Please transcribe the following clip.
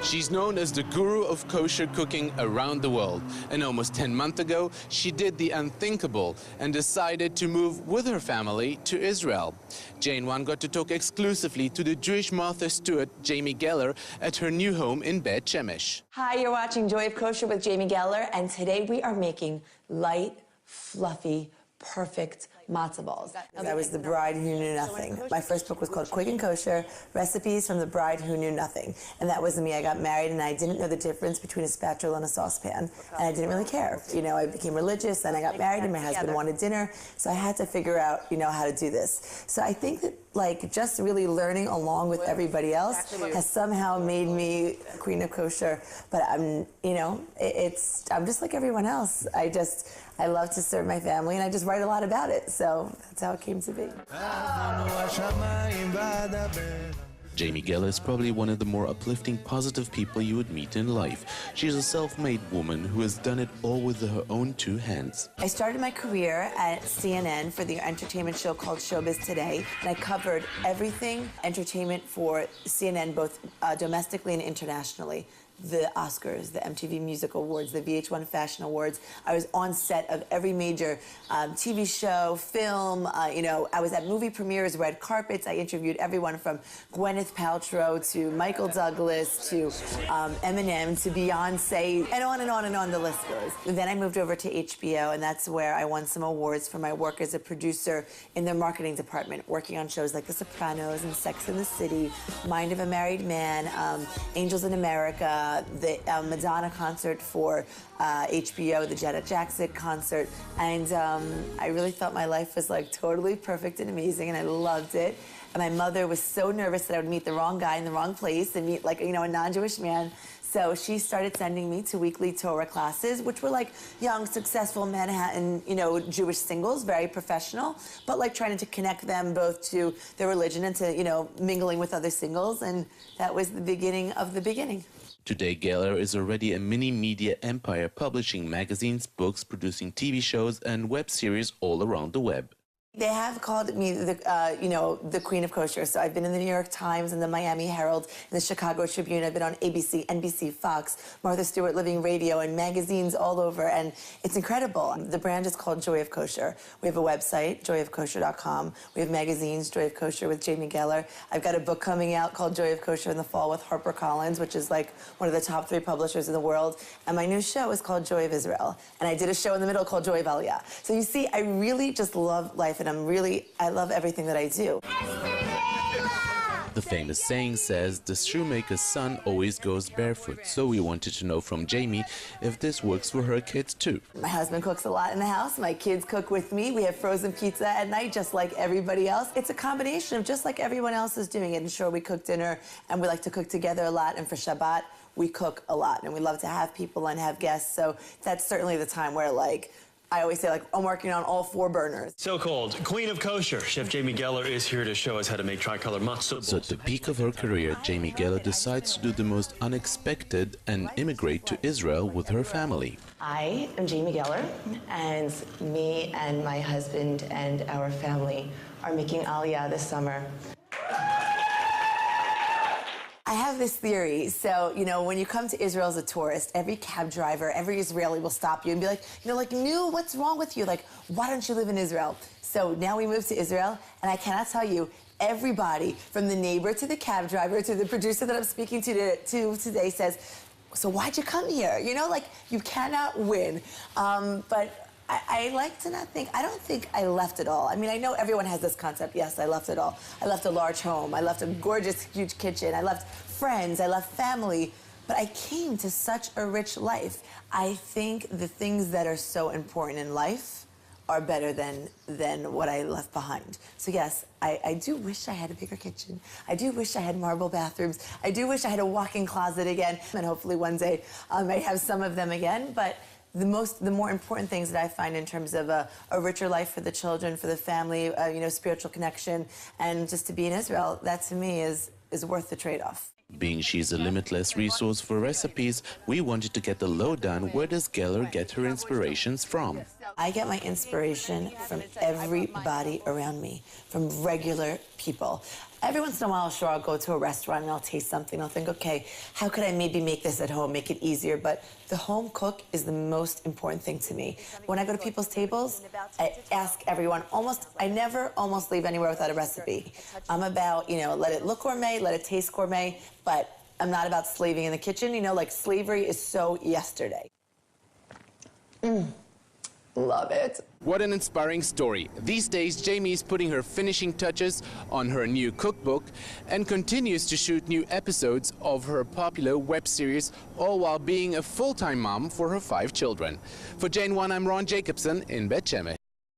She's known as the Guru of Kosher Cooking around the world. And almost 10 months ago, she did the unthinkable and decided to move with her family to Israel. JN1 got to talk exclusively to the Jewish Martha Stewart, Jamie Geller, at her new home in Beit Shemesh. Hi, you're watching Joy of Kosher with Jamie Geller, and today we are making light, fluffy, perfect matzo balls. I was the bride who knew nothing. My first book was called Quick and Kosher, Recipes from the Bride Who Knew Nothing. And that was me. I got married and I didn't know the difference between a spatula and a saucepan. And I didn't really care. You know, I became religious and I got married and my husband wanted dinner. So I had to figure out, you know, how to do this. So I think that like just really learning along with everybody else has somehow made me Queen of Kosher. But I'm, you know, I'm just like everyone else. I love to serve my family and I just write a lot about it. So that's how it came to be. Jamie Geller is probably one of the more uplifting, positive people you would meet in life. She's a self-made woman who has done it all with her own two hands. I started my career at CNN for the entertainment show called Showbiz Today, and I covered everything entertainment for CNN, both domestically and internationally. The Oscars, the MTV Music Awards, the VH1 Fashion Awards. I was on set of every major TV show, film. You know, I was at movie premieres, red carpets. I interviewed everyone from Gwyneth Paltrow to Michael Douglas to Eminem to Beyonce, and on and on and on the list goes. And then I moved over to HBO, and that's where I won some awards for my work as a producer in their marketing department, working on shows like The Sopranos and Sex and the City, Mind of a Married Man, Angels in America, the Madonna concert for HBO, the Janet Jackson concert, and I really thought my life was like totally perfect and amazing, and I loved it. And my mother was so nervous that I would meet the wrong guy in the wrong place and meet, like, you know, a non-Jewish man. So she started sending me to weekly Torah classes, which were like young, successful Manhattan, you know, Jewish singles, very professional, but like trying to connect them both to their religion and to, you know, mingling with other singles. And that was the beginning of the beginning. Today, Geller is already a mini-media empire, publishing magazines, books, producing TV shows and web series all around the web. They have called me, you know, the Queen of Kosher. So I've been in the New York Times and the Miami Herald and the Chicago Tribune. I've been on ABC, NBC, Fox, Martha Stewart Living Radio, and magazines all over. And it's incredible. The brand is called Joy of Kosher. We have a website, joyofkosher.com. We have magazines, Joy of Kosher with Jamie Geller. I've got a book coming out called Joy of Kosher in the fall with HarperCollins, which is like one of the top 3 publishers in the world. And my new show is called Joy of Israel. And I did a show in the middle called Joy of Aliyah. So you see, I really just love life. And I love everything that I do. The famous saying says, the shoemaker's son always goes barefoot. So we wanted to know from Jamie if this works for her kids too. My husband cooks a lot in the house. My kids cook with me. We have frozen pizza at night, just like everybody else. It's a combination of just like everyone else is doing it. And sure, we cook dinner, and we like to cook together a lot. And for Shabbat, we cook a lot. And we love to have people and have guests. So that's certainly the time where, like, I always say, like, I'm working on all 4 burners. So called Queen of Kosher. Chef Jamie Geller is here to show us how to make tricolor matzo balls. So at the peak of her career, Jamie Geller decides to do the most unexpected and immigrate to Israel with her family. I am Jamie Geller, and me and my husband and our family are making Aliyah this summer. I have this theory. So, you know, when you come to Israel as a tourist, every cab driver, every Israeli will stop you and be like, you know, like, "Nu, what's wrong with you? Like, why don't you live in Israel?" So now we moved to Israel, and I cannot tell you, everybody, from the neighbor to the cab driver to the producer that I'm speaking to today says, "So why'd you come here?" You know, like, you cannot win. But I like to not think, I don't think I left it all. I mean, I know everyone has this concept, yes, I left it all. I left a large home, I left a gorgeous, huge kitchen, I left friends, I left family, but I came to such a rich life. I think the things that are so important in life are better than what I left behind. So yes, I do wish I had a bigger kitchen. I do wish I had marble bathrooms. I do wish I had a walk-in closet again, and hopefully one day I may have some of them again, but the more important things that I find in terms of a richer life for the children, for the family, you know, spiritual connection, and just to be in Israel, that to me is worth the trade-off. Being she's a limitless resource for recipes, we wanted to get the lowdown. Where does Geller get her inspirations from? I get my inspiration from everybody around me, from regular people. Every once in a while, sure, I'll go to a restaurant and I'll taste something. I'll think, okay, how could I maybe make this at home, make it easier? But the home cook is the most important thing to me. When I go to people's tables, I ask everyone, I never almost leave anywhere without a recipe. I'm about, let it look gourmet, let it taste gourmet, but I'm not about slaving in the kitchen. Like slavery is so yesterday. Love it. What an inspiring story. These days, Jamie is putting her finishing touches on her new cookbook and continues to shoot new episodes of her popular web series, all while being a full-time mom for her 5 children. For JN1, I'm Jacobsohn in Beit Shemesh.